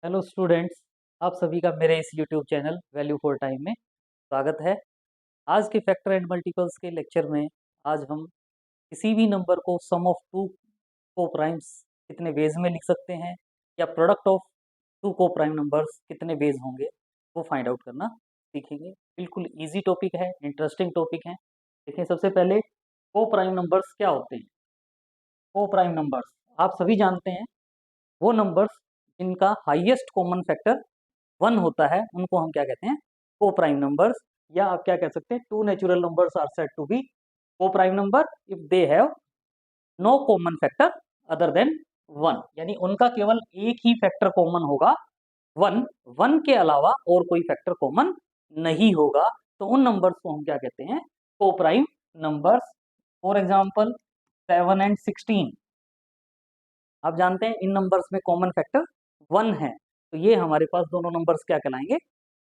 Hello students. आप सभी का मेरे इस YouTube channel value for time में स्वागत है। आज के फैक्टर एंड मल्टीपल्स के लेक्चर में आज हम किसी भी नंबर को सम ऑफ टू को प्राइम्स कितने वेज में लिख सकते हैं या product of two coprime numbers कितने वेज होंगे वो फाइंड आउट करना सीखेंगे। बिल्कुल इजी टॉपिक है, इंटरेस्टिंग टॉपिक है। देखिए, सबसे पहले को प्राइम नंबर्स क्या होते हैं। को प्राइम नंबर्स आप सभी जानते हैं, वो नंबर्स जिनका हाईएस्ट कॉमन फैक्टर 1 होता है उनको हम क्या कहते हैं, को प्राइम नंबर्स। या आप क्या कह सकते हैं, two natural numbers are said to be coprime number if they have no common factor other than 1, यानी उनका केवल एक ही फैक्टर कॉमन होगा 1, 1 के अलावा और कोई फैक्टर कॉमन नहीं होगा। तो उन नंबर्स को हम क्या कहते हैं, coprime numbers. For example 7 and 16, आप जानते हैं इन नंबर्स में कॉमन फैक्टर 1 है, तो ये हमारे पास दोनों नंबर्स क्या कहलाएंगे,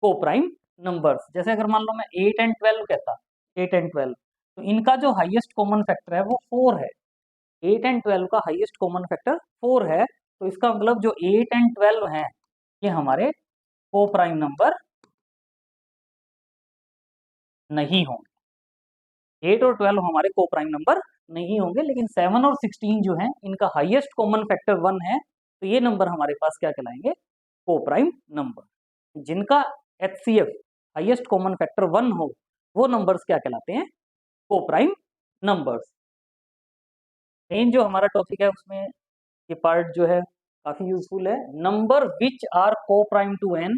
को प्राइम नंबर्स। जैसे अगर मान लो मैं 8 एंड 12 कहता, 8 एंड 12, तो इनका जो हाईएस्ट कॉमन फैक्टर है वो 4 है। 8 एंड 12 का हाईएस्ट कॉमन फैक्टर 4 है, तो इसका मतलब जो 8 एंड 12 हैं ये हमारे को प्राइम नंबर नहीं होंगे। 8 और 12 हमारे को प्राइम नंबर नहीं होंगे, लेकिन 7 और 16 जो हैं इनका हाईएस्ट कॉमन फैक्टर 1 है, तो ये नंबर हमारे पास क्या कहलाएंगे, को प्राइम नंबर। जिनका एचसीएफ हाईएस्ट कॉमन फैक्टर 1 हो वो नंबर्स क्या कहलाते हैं, को प्राइम नंबर्स। मेन जो हमारा टॉपिक है उसमें ये पार्ट जो है काफी यूजफुल है। Number which are coprime to N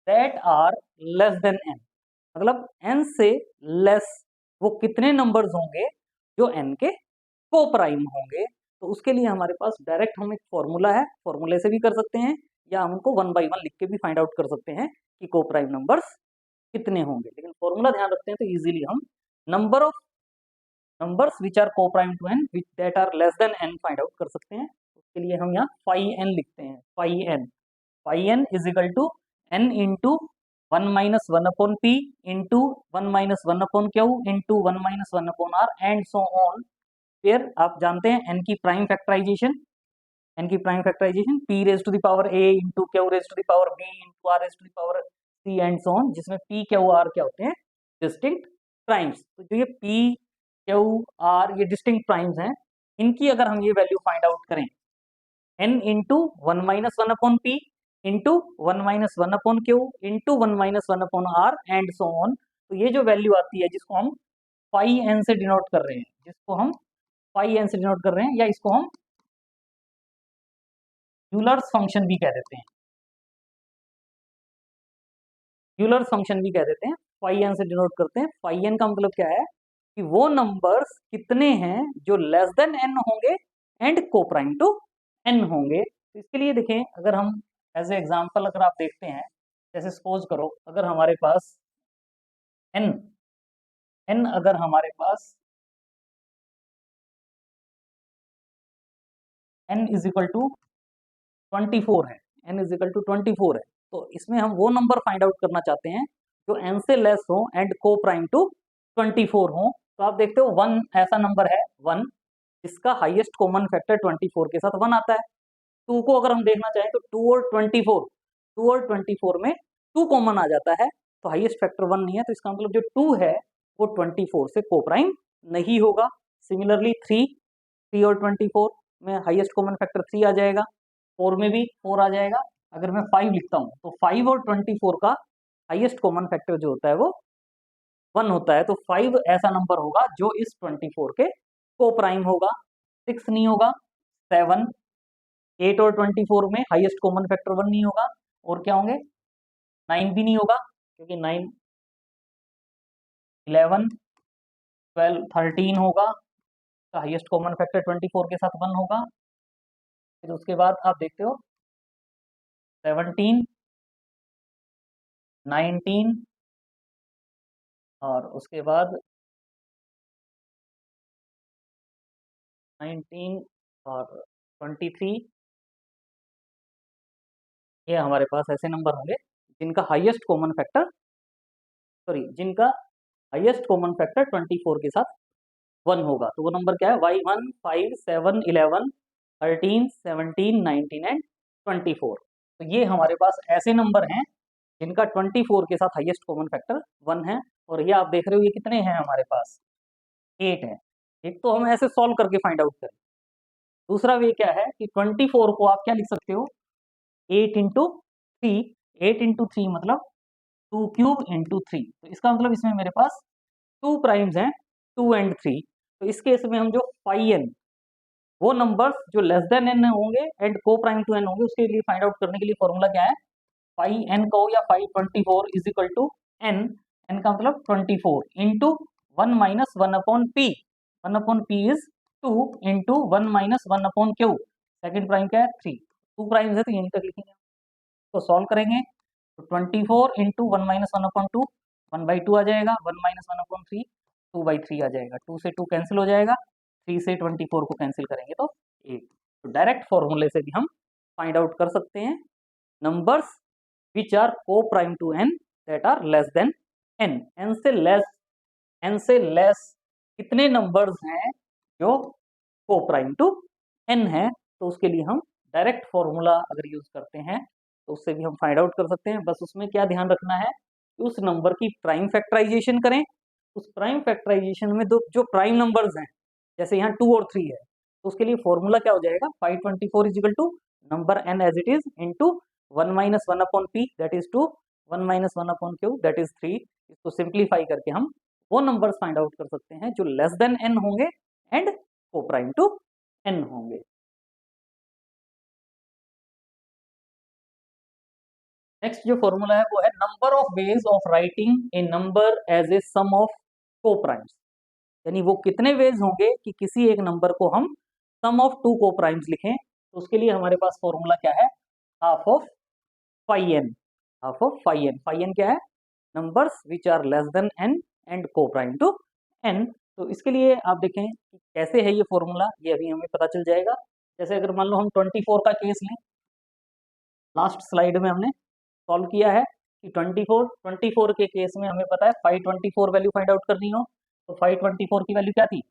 that are less than n, मतलब एन से लेस वो कितने नंबर्स होंगे जो एन के को प्राइम होंगे। तो उसके लिए हमारे पास डायरेक्ट हम एक फॉर्मूला है, फॉर्मूले से भी कर सकते हैं या हम उनको 1 बाई 1 लिख के भी फाइंड आउट कर सकते हैं कि को प्राइम नंबर्स कितने होंगे। लेकिन फॉर्मूला ध्यान रखते हैं तो इजीली हम number of numbers which are coprime to n which that are less than n find out कर सकते हैं। उसके लिए हम यहाँ फाई एन लिखते हैं, phi n is equal to n into 1 minus 1 upon P into 1 minus 1 upon Q into 1 minus 1 upon are and so on. फिर आप जानते हैं एन की prime factorisation, p raise to the power a into Q raise to the power b into r raise to the power c and so on, जिसमें p Q r क्या होते हैं, distinct primes. तो जो ये P Q R ये distinct primes हैं, इनकी अगर हम ये वैल्यू फाइंड आउट करें, N into 1 minus 1 upon P into 1 minus 1 upon Q into 1 minus 1 upon are and so on, तो ये जो वैल्यू आती है जिसको हम फाई एन से डिनोट कर रहे हैं, या इसको हम यूलर्स फंक्शन भी कह देते हैं, फाई एन से डिनोट करते हैं। फाई एन का मतलब क्या है कि वो नंबर्स कितने हैं जो लेस देन एन होंगे and coprime to N होंगे। तो इसके लिए देखें, अगर हम एज ए एग्जांपल अगर आप देखते हैं, जैसे सपोज करो अगर हमारे पास एन एन अगर हमारे पास एन इज इक्वल टू 24 है, तो इसमें हम वो नंबर फाइंड आउट करना चाहते हैं जो एन से लेस हो एंड को प्राइम टू 24 हो। तो आप देखते हो 1 ऐसा नंबर है, 1 जिसका हाईएस्ट कॉमन फैक्टर 24 के साथ 1 आता है। 2 को अगर हम देखना चाहें तो 2 और 24 में 2 कॉमन आ जाता है, तो हाईएस्ट फैक्टर 1 नहीं है, तो इसका मतलब जो 2 है वो 24 से को प्राइम नहीं होगा। सिमिलरली 3 और 24 में हाईएस्ट कॉमन फैक्टर 3 आ जाएगा, 4 में भी 4 आ जाएगा। अगर मैं 5 लिखता हूँ तो 5 और 24 का हाईएस्ट कॉमन फैक्टर जो होता है वो 1 होता है, तो 5 ऐसा नंबर होगा जो इस 24 के को प्राइम होगा। 6 नहीं होगा, 7, 8 और 24 में हाईएस्ट कॉमन फैक्टर 1 नहीं होगा, और क्या होंगे, 9 भी नहीं होगा क्योंकि 9, 11, 12, 13 होगा, तो हाईएस्ट कॉमन फैक्टर 24 के साथ 1 होगा। फिर उसके बाद आप देखते हो 17, 19 और उसके बाद 19 और 23, ये हमारे पास ऐसे नंबर होंगे जिनका हाईएस्ट कॉमन फैक्टर 24 के साथ 1 होगा। तो वो नंबर क्या है, y1, 5, 7, 11, 13, 17, 19 एंड 24। तो ये हमारे पास ऐसे नंबर हैं जिनका 24 के साथ हाईएस्ट कॉमन फैक्टर 1 है। और ये आप देख रहे हो ये कितने हैं हमारे पास, 8 है। एक तो हम ऐसे सॉल्व करके फाइंड आउट करें, दूसरा वे क्या है कि 24 को आप क्या लिख सकते हो, 8 इंटू 3, 8 इंटू 3 मतलब 2 क्यूब इंटू 3। तो इसका मतलब इसमें मेरे पास 2 प्राइम्स हैं, 2 एंड 3। तो इस केस में हम जो फाई एन, वो नंबर्स जो लेस देन एन होंगे and coprime to N होंगे, उसके लिए फाइंड आउट करने के लिए फॉर्मूला क्या है, फाई एन कहो या phi 24 is equal to N, N का मतलब 24 into 1 minus 1 upon P, 1 upon P is 2 into 1 minus 1 upon Q, second prime क्या है 3, 2 प्राइम्स है तो यहीं तक लिखेंगे। तो सॉल्व करेंगे तो 24 इंटू 1 माइनस 1 अपॉन 2, 1/2 आ जाएगा, 1 माइनस 1 अपॉन 3, 2/3 आ जाएगा, 2 से 2 कैंसिल हो जाएगा, 3 से 24 को कैंसिल करेंगे तो 8। तो डायरेक्ट फॉर्मूले से भी हम फाइंड आउट कर सकते हैं numbers which are coprime to N that are less than N. N से लेस कितने नंबर्स हैं जो को प्राइम टू एन है, तो उसके लिए हम डायरेक्ट फॉर्मूला अगर यूज करते हैं तो उससे भी हम फाइंड आउट कर सकते हैं। बस उसमें क्या ध्यान रखना है कि उस नंबर की प्राइम फैक्टराइजेशन करें। उस प्राइम फैक्टराइजेशन में दो जो प्राइम नंबर्स हैं, जैसे यहाँ 2 और 3 है, तो उसके लिए फॉर्मूला क्या हो जाएगा, 524 is equal to number N as it is into 1 minus 1 upon P that is 2, 1 minus 1 upon Q that is 3। इसको सिंप्लीफाई करके हम वो नंबर्स फाइंड आउट कर सकते हैं जो लेस देन एन होंगे and coprime to N होंगे। नेक्स्ट जो फॉर्मूला है वो है number of ways of writing a number as a sum of coprimes, यानी वो कितने वेज होंगे कि किसी एक नंबर को हम सम ऑफ 2 को प्राइम्स लिखें। तो उसके लिए हमारे पास फॉर्मूला क्या है, half of phi N, half of phi N. Phi N क्या है, numbers which are less than N and coprime to N. तो इसके लिए आप देखें कि कैसे है ये फॉर्मूला, ये अभी हमें पता चल जाएगा। जैसे अगर मान लो हम 24 का केस लें, लास्ट स्लाइड में हमने सॉल्व किया है कि 24 के केस में हमें पता है 524 वैल्यू फाइंड आउट करनी हो, तो 524 की वैल्यू क्या थी,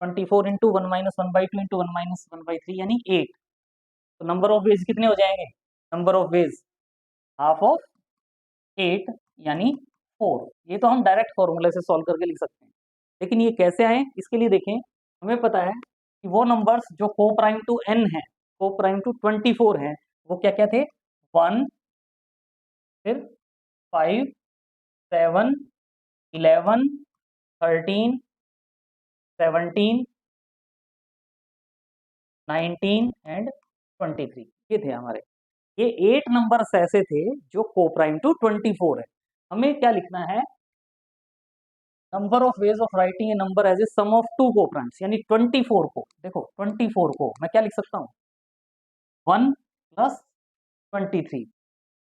24 इंटू 1 माइनस 1/2 इंटू 1 माइनस 1/3 यानी 8। तो नंबर ऑफ वेज कितने हो जाएंगे, number of veg half of 8 यानी 4। ये तो हम डायरेक्ट फॉर्मूले से सॉल्व करके लिख सकते हैं, लेकिन ये कैसे आए इसके लिए देखें, हमें पता है कि वो नंबर्स जो को प्राइम टू एन है, को प्राइम टू 24 है, वो क्या क्या थे, 1, फिर 5, 7, 11, 13, 17, 19 एंड 23, ये थे हमारे। ये 8 नंबर्स ऐसे थे जो को प्राइम टू 24 है। हमें क्या लिखना है, number of ways of writing a number as a sum of 2 coprimes, यानी 24 को, देखो 24 को मैं क्या लिख सकता हूँ, 1 plus 23,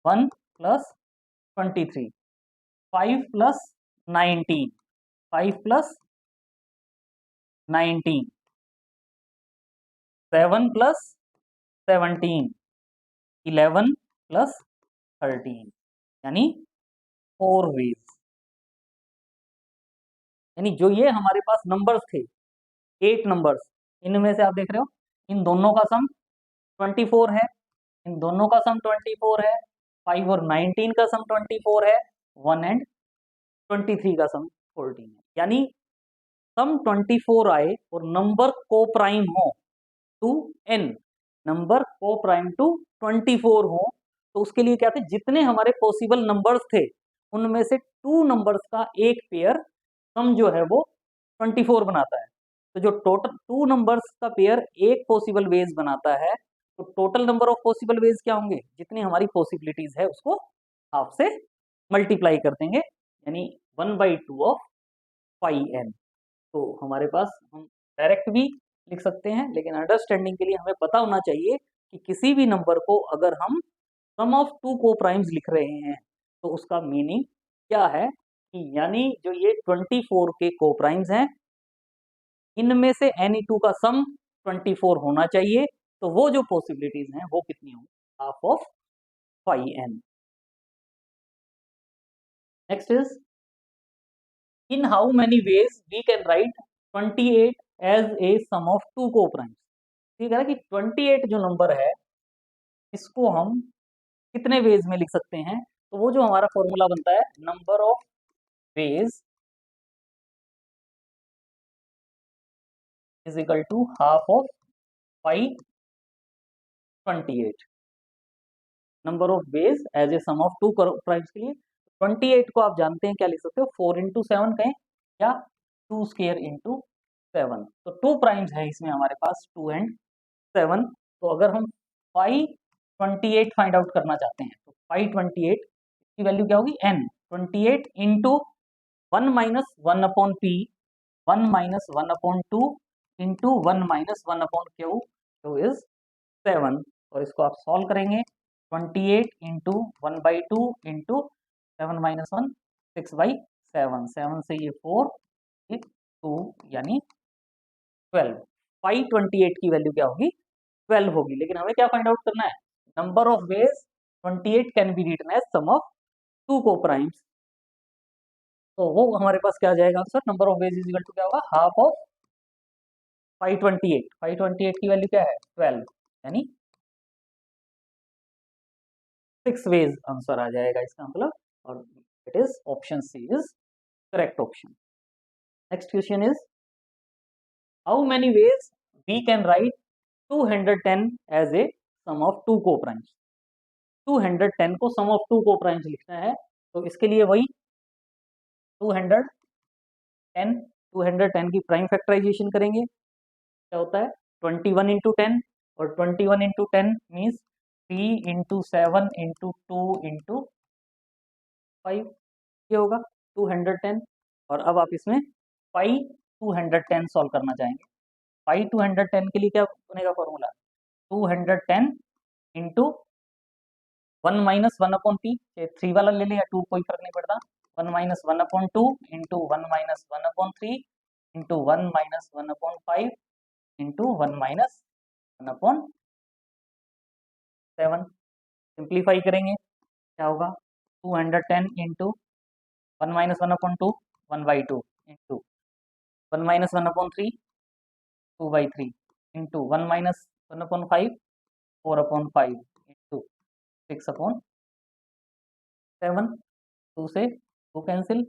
1 plus 23, 5 plus 19, 5 plus 19, 7 plus 17, 11 plus 13, यानी 4 वेज। यानी जो ये हमारे पास नंबर्स थे 8 नंबर्स, इनमें से आप देख रहे हो इन दोनों का सम 24 है, इन दोनों का सम 24 है, 5 और 19 का सम 24 है, 1 एंड 23 का सम 14 है। यानी सम 24 आए और नंबर को प्राइम हो to N, number coprime to 24 हो, तो उसके लिए क्या थे, जितने हमारे पॉसिबल नंबर्स थे उनमें से 2 नंबर्स का एक पेयर सम जो है वो 24 बनाता है। तो जो टोटल 2 नंबर्स का पेयर एक पॉसिबल वेज बनाता है, तो total number of possible ways क्या होंगे, जितनी हमारी पॉसिबिलिटीज है उसको हाफ से मल्टीप्लाई कर देंगे, यानी 1/2 ऑफ फाई एन। तो हमारे पास हम डायरेक्ट भी लिख सकते हैं, लेकिन अंडरस्टैंडिंग के लिए हमें पता होना चाहिए कि किसी भी नंबर को अगर हम सम ऑफ 2 को प्राइम्स लिख रहे हैं तो उसका मीनिंग क्या है, कि यानी जो ये 24 के को प्राइम्स हैं, इनमें से एनी 2 का सम 24 होना चाहिए। तो वो जो पॉसिबिलिटीज हैं वो कितनी होंगी, half of phi N. Next is in how many ways we can write 28 as a sum of 2 को प्राइम्स। ठीक है कि 28 जो नंबर है इसको हम कितने वेज में लिख सकते हैं, तो वो जो हमारा फॉर्मूला बनता है number of ways is equal to half of 528। Number of ways as a sum of two primes के लिए 28 को आप जानते हैं क्या लिख सकते हो, 4 इंटू 7 कहें या 2 स्क्वायर इंटू 7। तो 2 प्राइम्स है इसमें हमारे पास 2 एंड 7। तो अगर हम 528 फाइंड आउट करना चाहते हैं तो 528 की वैल्यू क्या होगी, n 28 into 1 minus 1 upon P 1 minus 1 upon 2 into 1 minus 1 upon Q, Q is 7। और इसको आप सॉल्व करेंगे 28 इंटू 1/2 इंटू 7 माइनस 1 6/7, 7 से ये 4 ये 2 यानी 12। 528 की वैल्यू क्या होगी, 12 होगी। लेकिन हमें क्या फाइंड आउट करना है, number of ways 28 can be written as sum of two coprimes. तो वो हमारे पास क्या आ जाएगा answer, number of ways is equal to क्या होगा, हाफ ऑफ 528। 528 की वैल्यू क्या है 12, यानी 6 वेज आंसर आ जाएगा इसका मतलब, और it is option C is correct option. Next question is how many ways we can write 210 as a sum of two coprimes. 210 को सम ऑफ टू कोप्राइम्स लिखना है, तो इसके लिए वही 210 की प्राइम फैक्टराइजेशन करेंगे। क्या होता है 21 इंटू 10, और 21 into 10 means 3 into 7 into 2 into 5, ये होगा 210। और अब आप इसमें पाई 210 सॉल्व करना चाहेंगे। पाई 210 के लिए क्या बनेगा formula, 210 into 1 minus 1 upon P, 3 वाला ले लें या 2 कोई फर्क नहीं पड़ता, 1 minus 1 upon 2 into 1 minus 1 upon 3 into 1 minus 1 upon 5 into 1 minus 1 upon 7। Simplify करेंगे क्या होगा, 210 into 1 minus 1 upon 2 1/2 into 1 minus 1 upon 3 2/3 into 1 minus 1 upon 5 4 upon 5 into 6 upon 7। 2 से 2 कैंसिल,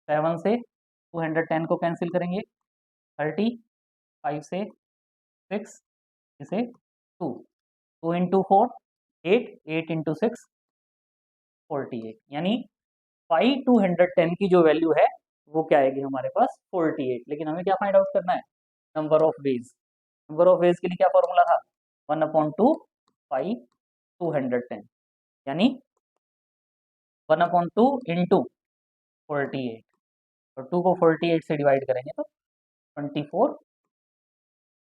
7 से 210 को कैंसिल करेंगे 30, 5 से 6 इसे 2, 2 इंटू 4 8, 8 इंटू 6 48, यानी 210 की जो वैल्यू है वो क्या आएगी हमारे पास 48। लेकिन हमें क्या फाइंड आउट करना है, number of veg. Number of veg के लिए क्या फॉर्मूला था 1/2 पाई 210, यानी 1/2 इंटू 48, और 2 को 48 से डिवाइड करेंगे तो 24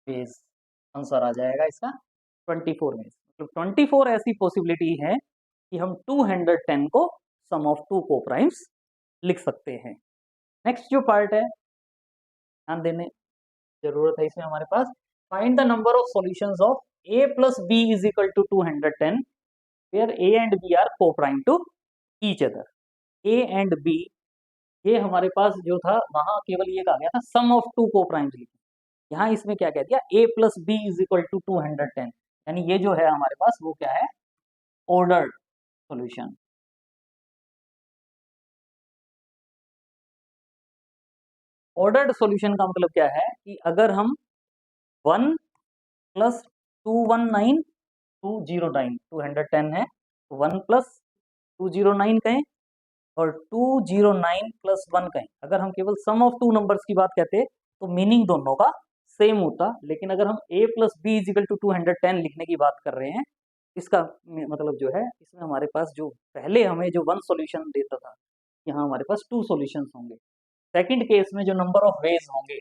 वेज आंसर आ जाएगा इसका 24 वेज। मतलब 24 ऐसी पॉसिबिलिटी है कि हम 210 को सम ऑफ टू कोप्राइम्स लिख सकते हैं। नेक्स्ट जो पार्ट है ध्यान देने जरूरत है इसमें हमारे पास, find the number of solutions of a plus b is equal to 210 where a and b are coprime to each other. a and b ये हमारे पास जो था वहां केवल ये कहा गया था सम ऑफ टू कोप्राइम्स लिखें, यहाँ इसमें क्या कह दिया a plus b is equal to 210, यानी ये जो है हमारे पास वो क्या है ऑर्डर्ड सॉल्यूशन। ऑर्डर्ड सॉल्यूशन का मतलब क्या है कि अगर हम 1 प्लस 219 209 210 है, 1 प्लस 209 कहें और 209 प्लस 1 कहें, अगर हम केवल सम ऑफ टू नंबर्स की बात कहते तो मीनिंग दोनों का सेम होता। लेकिन अगर हम a plus B is equal to 210 लिखने की बात कर रहे हैं, इसका मतलब जो है इसमें हमारे पास जो पहले हमें जो वन सॉल्यूशन देता था, यहाँ हमारे पास टू सॉल्यूशंस होंगे। सेकंड केस में जो नंबर ऑफ वेज होंगे,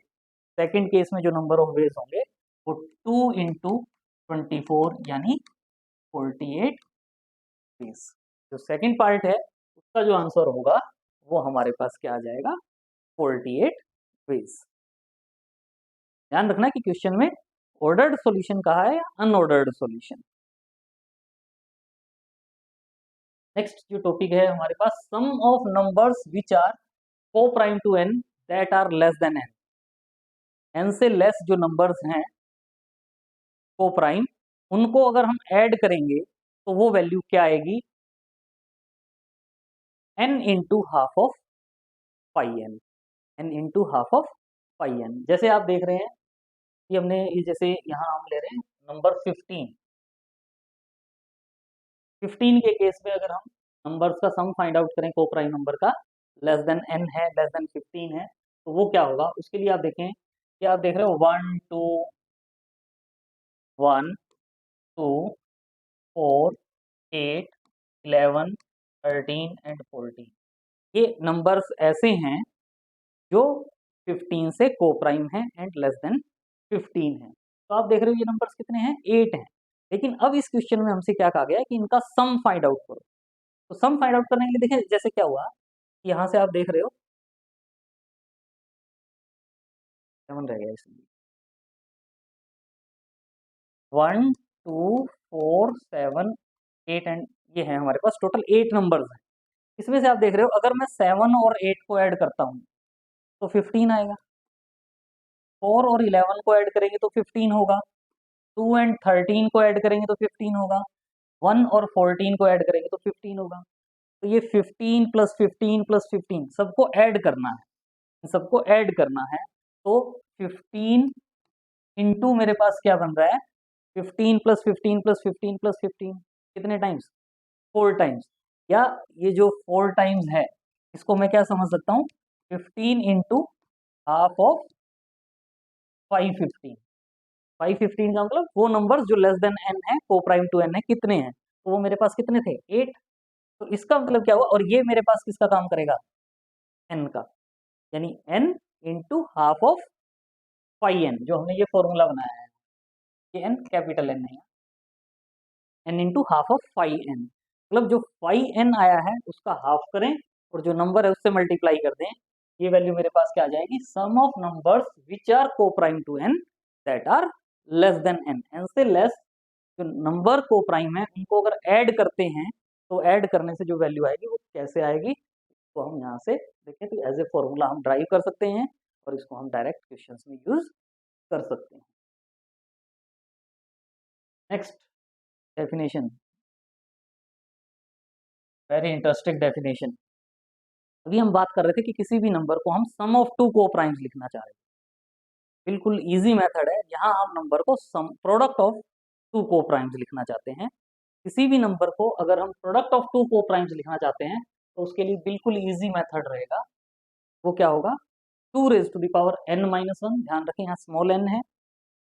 सेकंड केस में जो नंबर ऑफ वेज होंगे वो 2 इंटू 24 यानी 48 वेज। जो सेकंड पार्ट है उसका जो आंसर होगा वो हमारे पास क्या आ जाएगा 48 वेज। ध्यान रखना कि क्वेश्चन में ऑर्डर्ड सॉल्यूशन कहा है या अनऑर्डर्ड सॉल्यूशन। नेक्स्ट जो टॉपिक है हमारे पास sum of numbers which are coprime to n that are less than n। n से लेस जो नंबर्स हैं को प्राइम, उनको अगर हम ऐड करेंगे तो वो वैल्यू क्या आएगी, n into half of pi N, n into half of pi N. जैसे आप देख रहे हैं कि हमने ये, जैसे यहाँ हम ले रहे हैं नंबर 15 के केस में अगर हम नंबर्स का सम फाइंड आउट करें को प्राइम नंबर का, लेस देन n है, लेस देन 15 है, तो वो क्या होगा, उसके लिए आप देखें कि आप देख रहे हो 1 2 1 2 4 8 11 13 एंड 14, ये नंबर्स ऐसे हैं जो 15 से को प्राइम है एंड लेस देन 15 है। तो आप देख रहे हो ये नंबर्स कितने हैं, 8 हैं। लेकिन अब इस क्वेश्चन में हमसे क्या कहा गया है कि इनका सम फाइंड आउट करो। तो सम फाइंड आउट करने के लिए देखें जैसे क्या हुआ, यहाँ से आप देख रहे हो 7 रह गया, इसलिए 1 2 4 7 8 एंड ये है हमारे पास टोटल 8 नंबर्स हैं। इसमें से आप देख रहे हो अगर मैं 7 और 8 को ऐड करता हूँ तो 15 आएगा, 4 और 11 को ऐड करेंगे तो 15 होगा, 2 एंड 13 को ऐड करेंगे तो 15 होगा, 1 और 14 को ऐड करेंगे तो 15 होगा। तो ये 15 प्लस 15 प्लस 15 सबको ऐड करना है, सबको ऐड करना है। तो 15 इंटू मेरे पास क्या बन रहा है, 15 प्लस 15 प्लस 15 प्लस 15 कितने टाइम्स, 4 टाइम्स। या ये जो 4 टाइम्स है इसको मैं क्या समझ सकता हूँ, 15 इंटू हाफ ऑफ 515। 515 का मतलब वो नंबर्स जो लेस देन n है, को प्राइम टू n है, कितने हैं, तो वो मेरे पास कितने थे, 8। तो इसका मतलब क्या हुआ, और ये मेरे पास किसका काम करेगा, n का, यानी n into half of pi n, जो हमने ये फॉर्मूला बनाया है, ये n कैपिटल N है, n into half of pi n, मतलब जो पाई n आया है उसका हाफ करें और जो नंबर है उससे मल्टीप्लाई कर दें, ये वैल्यू मेरे पास क्या आ जाएगी, sum of numbers which are coprime to n that are less than n, n से लेस जो नंबर को प्राइम है उनको अगर ऐड करते हैं तो ऐड करने से जो वैल्यू आएगी वो कैसे आएगी, तो हम यहाँ से देखें तो एज ए फॉर्मूला हम ड्राइव कर सकते हैं और इसको हम डायरेक्ट क्वेश्चंस में यूज कर सकते हैं। Next definition, very interesting definition. अभी हम बात कर रहे थे कि किसी भी नंबर को हम सम ऑफ टू को प्राइम्स लिखना चाह रहे हैं, बिल्कुल इजी मेथड है। यहाँ हम नंबर को सम प्रोडक्ट ऑफ टू को प्राइम्स लिखना चाहते हैं। किसी भी नंबर को अगर हम प्रोडक्ट ऑफ टू को प्राइम्स लिखना चाहते हैं तो उसके लिए बिल्कुल इजी मेथड रहेगा, वो क्या होगा, 2 raise to the power n minus 1, ध्यान रखें यहाँ स्मॉल n है,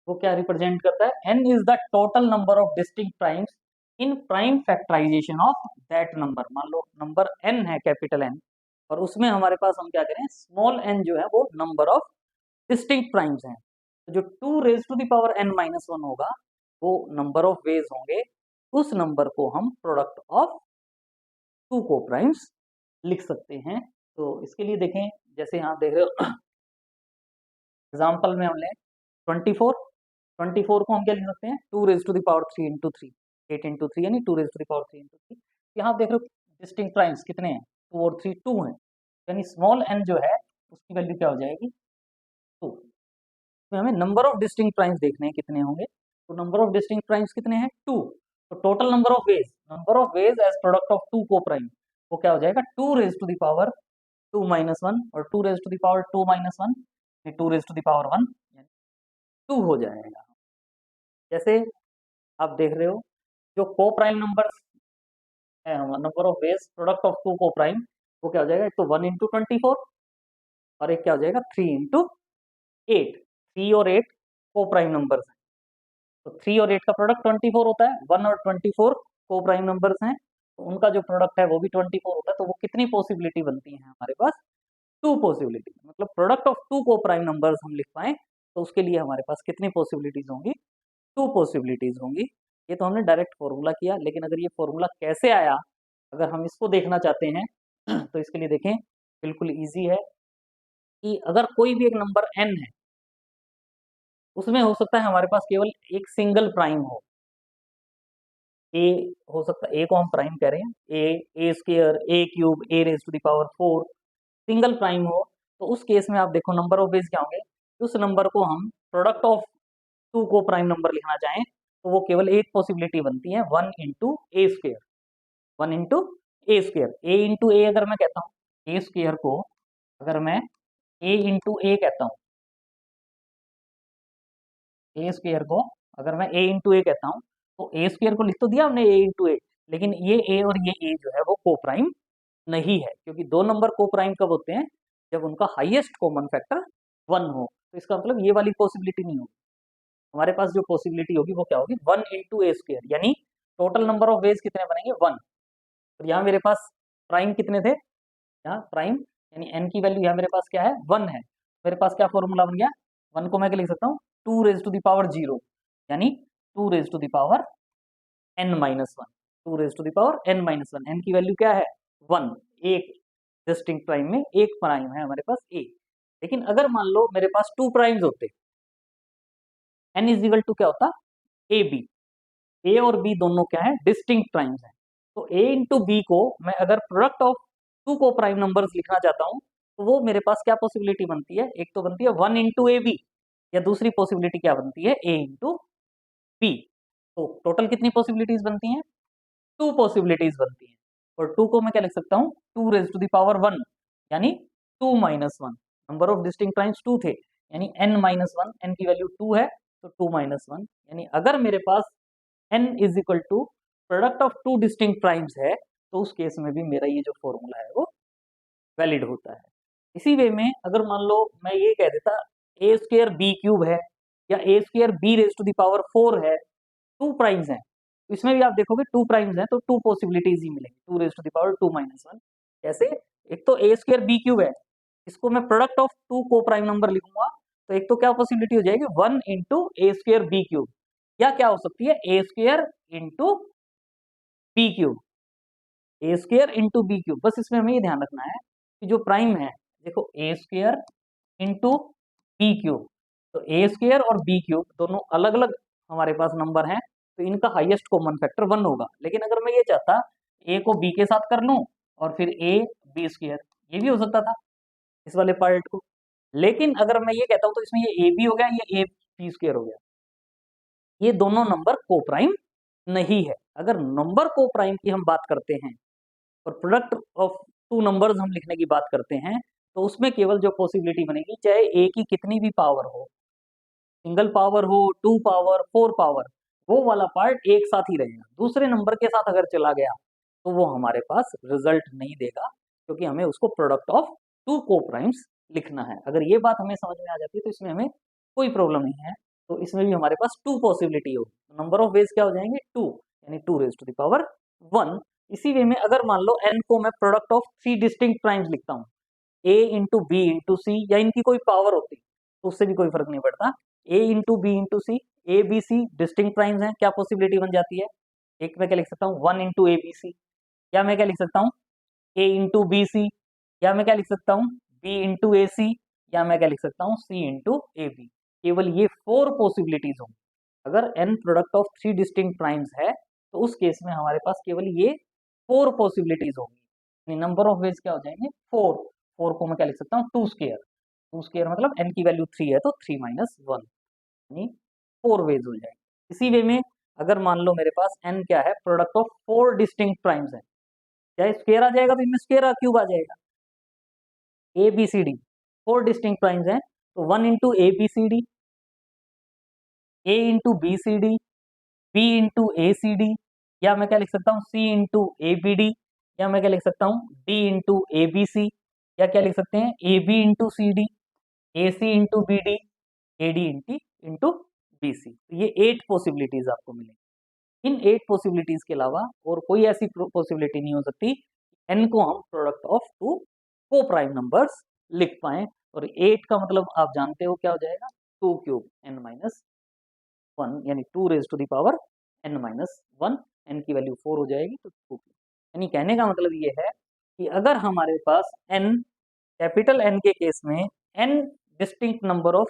वो क्या रिप्रेजेंट करता है, n is the total number of distinct primes in prime factorization of that number. मान लो नंबर n है कैपिटल N और उसमें हमारे पास हम क्या करें, स्मॉल n जो है वो नंबर ऑफ डिस्टिंक्ट प्राइम्स हैं, तो जो 2 raise to the power n minus 1 होगा वो नंबर ऑफ वेज होंगे, उस नंबर को हम प्रोडक्ट ऑफ टू को प्राइम्स लिख सकते हैं। तो इसके लिए देखें जैसे यहाँ देख रहे हो एग्जाम्पल में हमने 24 को हम क्या लिख सकते हैं, 2 raise to the power 3 into 3, 8 into 3 यानी 2 raise to the power 3 into 3। यहाँ आप देख रहे हो डिस्टिंक्ट प्राइम्स कितने हैं, 2 और 3 2 हैं, यानी स्मॉल n जो है उसकी वैल्यू क्या हो जाएगी, 2। तो हमें नंबर ऑफ डिस्टिंक्ट प्राइम्स देखने हैं कितने होंगे, तो नंबर ऑफ डिस्टिंक्ट प्राइम्स कितने हैं, 2। तो total number of ways as product of two coprime वो क्या हो जाएगा, 2 raise to the power 2 minus 1 और 2 raise to the power 2 minus 1, 2 raise to the power 1 यानी 2 हो जाएगा। जैसे आप देख रहे हो जो को प्राइम नंबर है, number of ways product of two coprime वो क्या हो जाएगा, एक तो 1 इंटू 24 और एक क्या हो जाएगा 3 इंटू 8। 3 और 8 को प्राइम नंबर्स हैं, तो 3 और 8 का प्रोडक्ट 24 होता है, 1 और 24 को प्राइम नंबर्स हैं तो उनका जो प्रोडक्ट है वो भी 24 होता है। तो वो कितनी पॉसिबिलिटी बनती है हमारे पास, 2 पॉसिबिलिटी, मतलब product of two coprime numbers हम लिख पाए तो उसके लिए हमारे पास कितनी पॉसिबिलिटीज होंगी, 2 पॉसिबिलिटीज होंगी। ये तो हमने डायरेक्ट फॉर्मूला किया, लेकिन अगर ये फॉर्मूला कैसे आया अगर हम इसको देखना चाहते हैं तो इसके लिए देखें बिल्कुल ईजी है कि अगर कोई भी एक नंबर n है उसमें हो सकता है हमारे पास केवल एक सिंगल प्राइम हो, ए हो सकता है, ए को हम प्राइम कह रहे हैं, a square, a cube, a raise to the power 4 single prime हो, तो उस केस में आप देखो नंबर ऑफ वेज क्या होंगे, उस नंबर को हम product of two coprime number लिखना चाहें तो वो केवल एक पॉसिबिलिटी बनती है 1 इंटू ए स्क्वेयर, 1 इंटू ए स्क्वेयर। ए इंटू ए अगर मैं कहता हूँ, ए स्क्वेयर को अगर मैं ए इंटू ए कहता हूँ, ए स्क्वेयर को अगर मैं ए इंटू ए कहता हूँ, तो ए स्क्वेयर को लिख तो दिया हमने ए इंटू ए, लेकिन ये ए और ये ए जो है वो को प्राइम नहीं है, क्योंकि दो नंबर को प्राइम कब होते हैं, जब उनका हाईएस्ट कॉमन फैक्टर 1 हो। तो इसका मतलब ये वाली पॉसिबिलिटी नहीं होगी। हमारे पास जो पॉसिबिलिटी होगी वो क्या होगी, 1 इंटू ए स्क्वेयर, यानी टोटल नंबर ऑफ वेज कितने बनेंगे 1। और यहाँ मेरे पास प्राइम कितने थे, यहाँ प्राइम यानी एन की वैल्यू यहाँ मेरे पास क्या है 1 है। मेरे पास क्या फॉर्मूला बन गया, 1 को मैं क्या लिख सकता हूँ 2 रेज टू द पावर 0, यानी 2 raise to the power n minus 1, 2 raise to the power n minus 1। N की वैल्यू क्या है 1, एक डिस्टिंक्ट प्राइम में एक प्राइम है हमारे पास a। लेकिन अगर मान लो मेरे पास 2 प्राइम्स होते, n इज इक्वल टू क्या होता ए बी, ए और बी दोनों क्या है डिस्टिंक्ट प्राइम्स हैं। तो a इंटू बी को मैं अगर product of two coprime numbers लिखना चाहता हूँ, तो वो मेरे पास क्या पॉसिबिलिटी बनती है, एक तो बनती है 1 इंटू ए बी, या दूसरी पॉसिबिलिटी क्या बनती है a इंटू बी। तो टोटल कितनी पॉसिबिलिटीज बनती हैं, 2 पॉसिबिलिटीज बनती हैं। और 2 को मैं क्या लिख सकता हूँ 2 रेज टू द पावर 1, यानी 2 minus 1। Number of distinct primes 2 थे, यानी n माइनस 1, n की वैल्यू 2 है, तो 2 माइनस 1, यानी अगर मेरे पास n is equal to product of two distinct primes है, तो उस केस में भी मेरा ये जो फॉर्मूला है वो वैलिड होता है। इसी वे में अगर मान लो मैं ये कह देता ए स्क्वेयर बी क्यूब है, या a square b raise to the power 4 है, 2 प्राइम्स हैं, इसमें भी आप देखोगे 2 प्राइम्स हैं, तो 2 पॉसिबिलिटीज ही मिलेंगी, 2 raise to the power 2 minus 1। कैसे, एक तो ए स्क्वेयर बी क्यूब है, इसको मैं product of 2 coprime number लिखूंगा, तो एक तो क्या पॉसिबिलिटी हो जाएगी 1 इंटू ए स्क्वेयर बी क्यूब, या क्या हो सकती है ए स्क्वेयर इंटू बी क्यूब, ए स्क्वेयर इंटू बी क्यूब। बस इसमें हमें ये ध्यान रखना है कि जो प्राइम है, देखो ए स्क्वेयर इंटू बी क्यूब, तो ए स्क्वेयर और बी क्यूब दोनों अलग अलग हमारे पास नंबर हैं, तो इनका हाईएस्ट कॉमन फैक्टर 1 होगा। लेकिन अगर मैं ये चाहता ए को बी के साथ कर लूं और फिर ए बी स्क्वेयर, ये भी हो सकता था इस वाले पार्ट को। लेकिन अगर मैं ये कहता हूं तो इसमें ये ए बी हो गया, ये ए बी स्क्वेयर हो गया, ये दोनों नंबर को प्राइम नहीं है। अगर नंबर को प्राइम की हम बात करते हैं और प्रोडक्ट ऑफ टू नंबर्स हम लिखने की बात करते हैं, तो उसमें केवल जो पॉसिबिलिटी बनेगी, चाहे ए की कितनी भी पावर हो, सिंगल पावर हो, 2 पावर, 4 पावर, वो वाला पार्ट एक साथ ही रहेगा। दूसरे नंबर के साथ अगर चला गया तो वो हमारे पास रिजल्ट नहीं देगा, क्योंकि हमें उसको प्रोडक्ट ऑफ 2 को प्राइम्स लिखना है। अगर ये बात हमें समझ में आ जाती है तो इसमें हमें कोई प्रॉब्लम नहीं है। तो इसमें भी हमारे पास 2 पॉसिबिलिटी होगी, नंबर ऑफ वेज क्या हो जाएंगे 2, यानी 2 रेज टू द पावर 1। इसी वे में अगर मान लो n को मैं प्रोडक्ट ऑफ 3 डिस्टिंक्ट प्राइम्स लिखता हूँ, a इंटू बी इंटू सी, या इनकी कोई पावर होती तो उससे भी कोई फर्क नहीं पड़ता, a into B into C, A B C distinct primes हैं, क्या पॉसिबिलिटी बन जाती है, एक मैं क्या लिख सकता हूँ 1 इंटू ए बी सी, या मैं क्या लिख सकता हूँ a इंटू बी सी, या मैं क्या लिख सकता हूँ b इंटू ए सी, या मैं क्या लिख सकता हूँ c इंटू ए बी। केवल ये 4 पॉसिबिलिटीज होंगी। अगर n product of 3 distinct primes है, तो उस केस में हमारे पास केवल ये 4 पॉसिबिलिटीज होंगी। नंबर ऑफ वेज क्या हो जाएंगे 4, 4 को मैं क्या लिख सकता हूँ 2 स्क्वायर, 2 स्क्वायर मतलब n की वैल्यू 3 है, तो 3 माइनस 1, यानी 4 वेज हो जाएंगे। इसी वे में अगर मान लो मेरे पास n क्या है, प्रोडक्ट ऑफ 4 डिस्टिंक्ट प्राइम्स है, चाहे स्क्वायर आ जाएगा तो इनमें स्क्वायर क्यूब आ जाएगा, A B C D 4 distinct primes हैं, तो 1 into A B C D, A into B C D, B into A C D, या मैं क्या लिख सकता हूँ C into A B D, या मैं क्या लिख सकता हूँ D into A B C, या क्या लिख सकते हैं A B into C D, A C into B D, A D into B सी। तो ये 8 पॉसिबिलिटीज आपको मिलेंगी। इन 8 पॉसिबिलिटीज के अलावा और कोई ऐसी पॉसिबिलिटी नहीं हो सकती n को हम product of 2 coprime numbers लिख पाए। और 8 का मतलब आप जानते हो क्या हो जाएगा 2 क्यूब n माइनस 1, यानी 2 raise to the power n minus 1, n की वैल्यू 4 हो जाएगी, तो 2 क्यूब। यानी कहने का मतलब ये है कि अगर हमारे पास n, कैपिटल N के केस में n distinct number of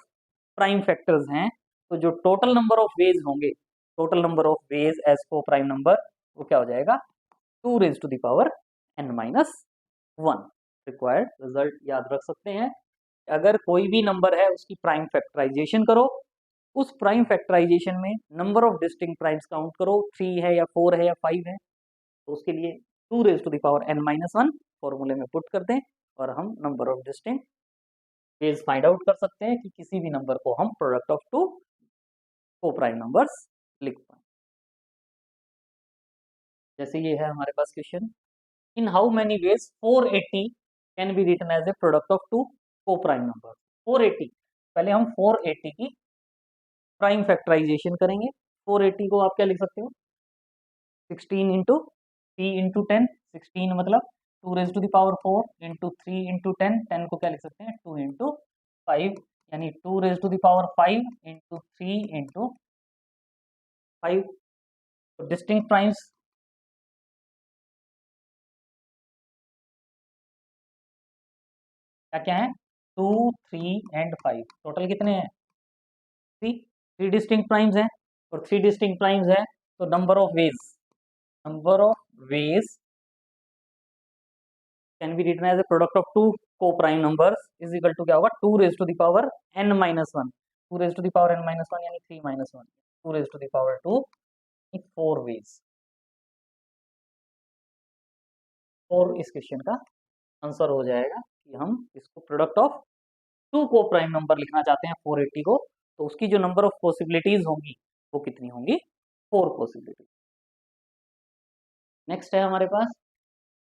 prime factors हैं, तो जो टोटल नंबर ऑफ वेज होंगे, total number of ways as coprime number, वो क्या हो जाएगा 2 raise to the power n minus 1। Required result याद रख सकते हैं, अगर कोई भी नंबर है उसकी प्राइम फैक्टराइजेशन करो, उस प्राइम फैक्टराइजेशन में number of distinct primes count करो, 3 है या 4 है या 5 है। तो उसके लिए 2 rays to the power n-1 फॉर्मूले में पुट कर दें और हम number of distinct ways find out कर सकते हैं कि किसी भी नंबर को हम product of 2 coprime numbers लिख पाए। जैसे ये है हमारे पास question, in how many ways 480 can be written as a product of 2 coprime number. 480, पहले हम 480 की प्राइम फैक्टराइजेशन करेंगे। 480 को आप क्या लिख सकते हो, 16 इंटू 3 इंटू 10, 16 मतलब 2 raise to the power 4 into 3 into 10, 10 को क्या लिख सकते हैं 2 इंटू 5, यानी 2 raise to the power 5 into 3 into 5। तो डिस्टिंक्ट प्राइम्स क्या क्या है, 2, 3 एंड 5, टोटल कितने हैं 3 डिस्टिंक्ट प्राइम्स हैं। और 3 डिस्टिंक्ट प्राइम्स हैं तो number of ways can be written as a product of 2 coprime numbers is equal to क्या होगा, 2 raise to the power n-1, 2 raise to the power n-1 यानी 3-1, 2 raise to the power 2, 4 ways. और इस question का answer हो जाएगा कि हम इसको product of 2 coprime number लिखना चाहते हैं 480 को, तो उसकी जो नंबर ऑफ पॉसिबिलिटीज होंगी वो कितनी होंगी, 4 पॉसिबिलिटी। नेक्स्ट है हमारे पास,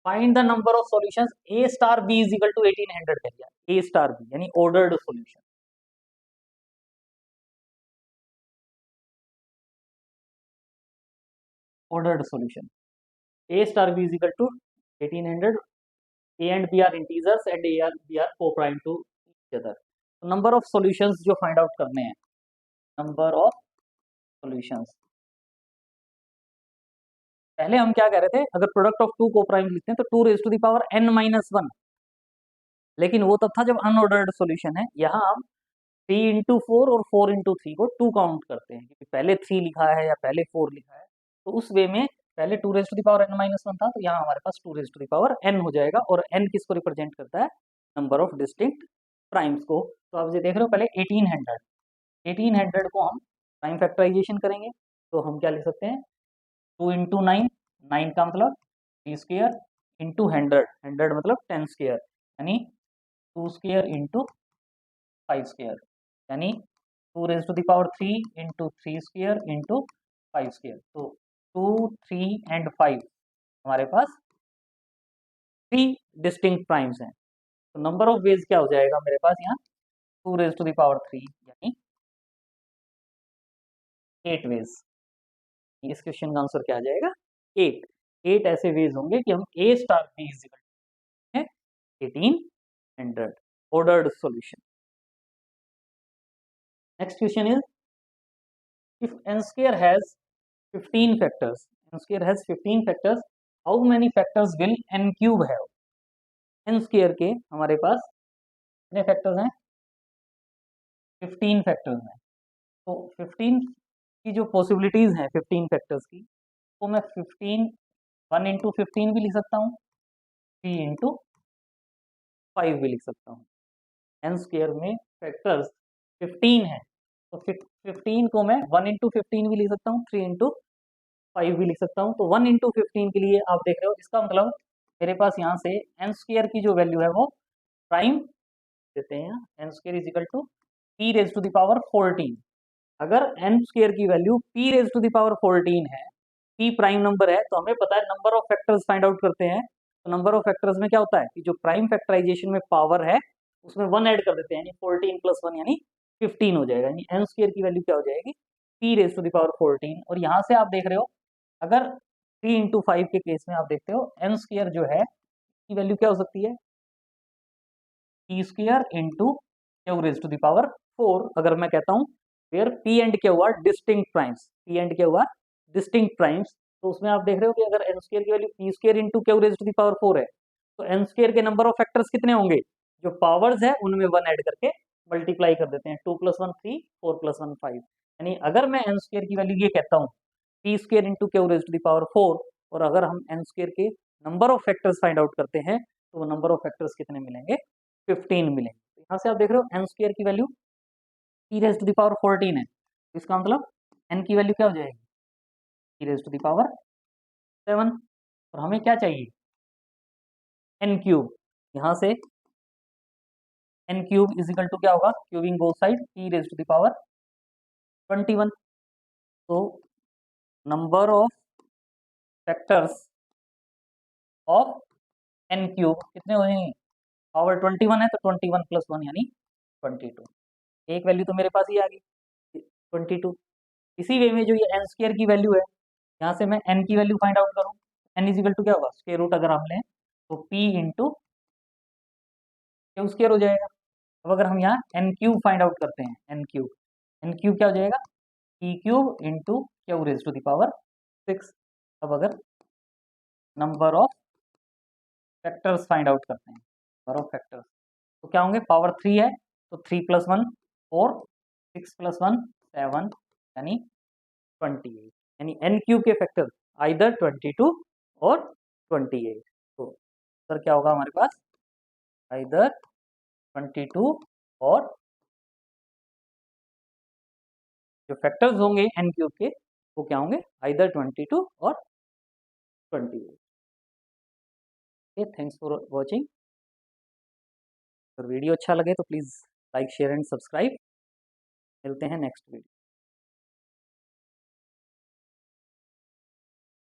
find the number of solutions a star b is equal to 1800 कर दिया, a स्टार b यानी ordered solution. Ordered solution a star b is equal to 1800, a and b are integers and a or b are coprime to each other. तो number of solutions जो find out करने हैं, number of solutions, पहले हम क्या कह रहे थे, अगर प्रोडक्ट ऑफ 2 को प्राइम लिखते हैं तो 2 raise to the power n-1, लेकिन वो तब था जब अनऑर्डर्ड सॉल्यूशन है। यहाँ हम 3 इंटू 4 और 4 इंटू 3 को 2 काउंट करते हैं, क्योंकि पहले 3 लिखा है या पहले 4 लिखा है, तो उस वे में पहले 2 raise to the power n-1 था, तो यहाँ हमारे पास 2 raise to the power n हो जाएगा। और n किसको रिप्रेजेंट करता है, नंबर ऑफ डिस्टिंक्ट प्राइम्स को। तो आप ये देख रहे हो, पहले 1800 को हम प्राइम फैक्टराइजेशन करेंगे, तो हम क्या लिख सकते हैं, 2 इंटू 9, 9 का मतलब 3 स्क्वायर इंटू 100, 100 मतलब 10 स्क्वायर, यानी 2 स्क्वायर इंटू 5 स्क्वायर, यानी 2 raise to the power 3 into 3 square into 5 square. तो 2, 3 एंड 5 हमारे पास 3 डिस्टिंक्ट प्राइम्स हैं। तो नंबर ऑफ वेज क्या हो जाएगा मेरे पास यहाँ, 2 रेज टू द पावर 3 यानी 8 वेज। इस क्वेश्चन का आंसर क्या आ जाएगा, 8 ऐसे वेज होंगे कि हम a star b is equal to 1800 ordered solution. Next question is, if n square has 15 factors, n square has 15 factors, how many factors will n cube have? n square के हमारे पास कितने फैक्टर्स हैं, 15 factors हैं। तो 15 की जो possibilities हैं 15 factors की, तो मैं 15 1 इंटू 15 भी लिख सकता हूँ, 3 इंटू 5 भी लिख सकता हूँ। n स्क्वायर में फैक्टर्स 15 है, तो 15 को मैं 1 इंटू 15 भी लिख सकता हूँ, 3 इंटू 5 भी लिख सकता हूँ। तो 1 इंटू 15 के लिए आप देख रहे हो, इसका मतलब मेरे पास यहाँ से n स्क्वायर की जो वैल्यू है वो प्राइम देते हैं, n square is equal to p raise to the power 14। अगर n स्क्वायर की value p raise to the power 14 है, p प्राइम नंबर है, तो हमें पता है number of factors find out करते हैं। तो नंबर ऑफ फैक्टर्स में क्या होता है कि जो प्राइम फैक्टराइजेशन में पावर है उसमें 1 ऐड कर देते हैं, यानी 14 प्लस 1 यानी 15 हो जाएगा, यानी n स्क्वायर की वैल्यू क्या हो जाएगी, p raise to the power 14। और यहाँ से आप देख रहे हो, अगर 3 इंटू 5 के केस में आप देखते हो n स्क्वायर जो है की वैल्यू क्या हो सकती है, p square into Q raise to the power 4। अगर मैं कहता हूँ where p and Q are distinct primes, p and Q are distinct primes, तो उसमें आप देख रहे हो कि अगर n स्क्वायर की value p square into Q raise to the power 4 है, तो n स्क्वायर के नंबर ऑफ फैक्टर्स कितने होंगे, जो पावर्स है उनमें 1 ऐड करके मल्टीप्लाई कर देते हैं, 2 प्लस 1 3, 4 प्लस 1 5। यानी अगर मैं n स्क्वायर की वैल्यू ये कहता हूँ p square into Q raise to the power 4, और अगर हम n स्क्वायर के number of factors find out करते हैं, तो वो नंबर ऑफ फैक्टर्स कितने मिलेंगे, 15 मिलेंगे। तो यहाँ से आप देख रहे हो n स्क्वायर की value p raise to the power 14 है, इसका मतलब n की वैल्यू क्या हो जाएगी, e raise to the power 7। और हमें क्या चाहिए, n क्यूब। यहाँ से n cube is equal to क्या होगा, cubing both side, e raise to the power 21। तो number of factors of n cube कितने हो जाएंगे, पावर 21 है तो 21 प्लस 1 यानी 22। एक वैल्यू तो मेरे पास ही आ गई 22। इसी वे में जो ये n स्क्वायर की वैल्यू है, यहाँ से मैं n की वैल्यू फाइंड आउट करूँ, n इज इक्वल टू क्या होगा, स्क्वायर रूट अगर हम लें तो p इंटू क्यू स्क्वायर हो जाएगा। अब अगर हम यहाँ n क्यूब फाइंड आउट करते हैं, n क्यूब क्या हो जाएगा, p cube into Q raise to the power 6। अब अगर number of factors find out करते हैं, नंबर ऑफ फैक्टर्स तो क्या होंगे, पावर 3 है तो 3 प्लस 1 4, 6 प्लस 1 7 यानी 28। यानी n क्यूब के फैक्टर आइदर 22 और 28। तो सर क्या होगा हमारे पास, आइदर 22 और जो फैक्टर्स होंगे n क्यूब के वो क्या होंगे, आइदर 22 और 28। Okay, thanks for watching. अगर वीडियो अच्छा लगे तो please like share and subscribe. मिलते हैं नेक्स्ट वीडियो।